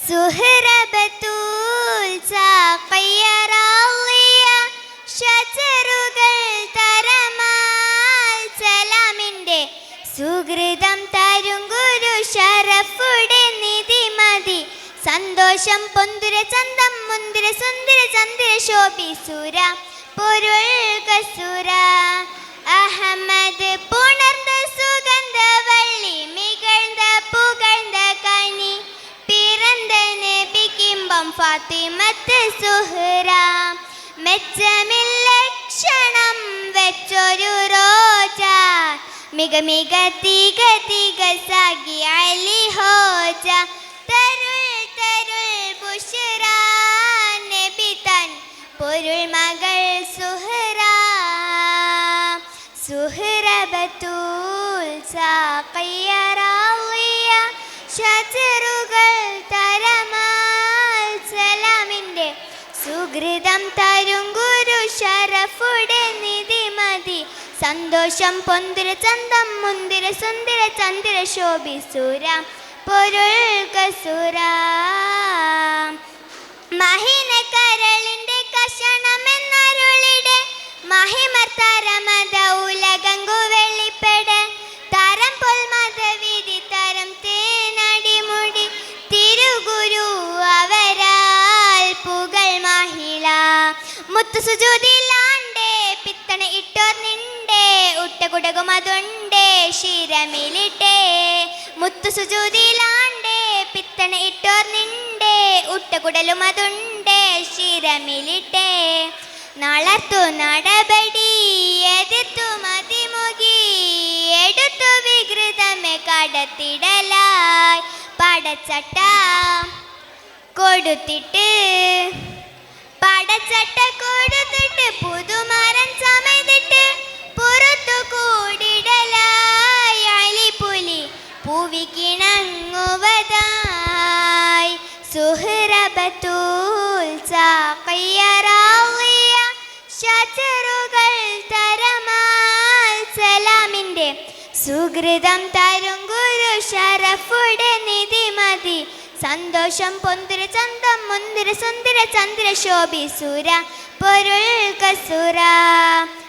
സുഹ്റബത്തുൽ സാഖയ്യറാളിയ ഷജറുകൾ തരമാൽ സലാമിൻ്റെ സുഹൃതം തരും ഗുരു ഷറഫുടെ നിധിമതി സന്തോഷം പൊന്തുര ചന്തം മുന്തിര സുന്ദര ചന്ദ്ര ശോഭിസുര പൊരുൾ കസുര അഹമ്മദ് പുണർന്ന സുഗന്ധ വള്ളി മികഴ്ந்த പുകഴ്ந்த കനി പിറந்த നബിക്കിമ്പം ഫാത്തിമത്ത് സുഹ്റ മെച്ചമില്ല ക്ഷണം വെച്ചൊരു റോജ മിക മിക തിക തിക സാഗി അലി ഹോജ തരുൾ തരുൾ ബുഷ്റ നബി തൻ പൊരുൾ മകൾ സുഹ്റ സുഹ്റബത്തുൽ സാഖയ്യറാളിയ ഷജറുകൾ തരമാൽ സലാമിൻ്റെ സുഹൃതം തരും ഗുരു ഷറഫുടെ നിധിമതി സന്തോഷം പൊന്തിര ചന്തം മുന്തിര സുന്ദര ചന്ദ്ര ശോഭിസുര പൊരുൾ കസുര മഹിന കരളിൻ്റെ കഷണമെന്നരുളിടെ മഹിമർ തരമത ഉലകങ്കു വെള്ളിപ്പെട് തരം പൊൽമത വിധി തരം തേനടിമുടി തിരുഗുരു അവരാൽ പുകൾ മഹിള മുത്തു സുജൂദിലാണ്ടേ പിത്തണ ഇട്ടോർ നിണ്ടേ ഉട്ടകുടകുമതുണ്ടേ ശിരമിലിട്ടേ മുത്തു സുജൂദിലാണ്ടേ പിത്തണ ഇട്ടോർ നിണ്ടേ ഉട്ടകുടലുമതുണ്ടേ ശിരമിലിട്ടേ നളർത്തു നടപടി എതിർത്തു മതിമുകി എടുത്തു വികൃതമെ കടത്തിടലായി പടച്ചട്ട കൊടുത്തിട്ട് പടച്ചട്ട കൊടുത്തിട്ട് പുതുമരം ചമയ്തിട്ട് പുറത്തു കൂടിടലായി അലിപുലി പൂവിക്കിണങ്ങുവതായി സുഹ്റബത്തുൽ സാഖയ്യറാളിയ ഷജറുകൾ തരമാൽ സലാമിൻ്റെ സുഹൃതം തരും ഗുരു ഷറഫുടെ നിധിമതി സന്തോഷം പൊന്തിര ചന്തം മുന്തിര സുന്ദര ചന്ദ്ര ശോഭിസുര പൊരുൾ കസുര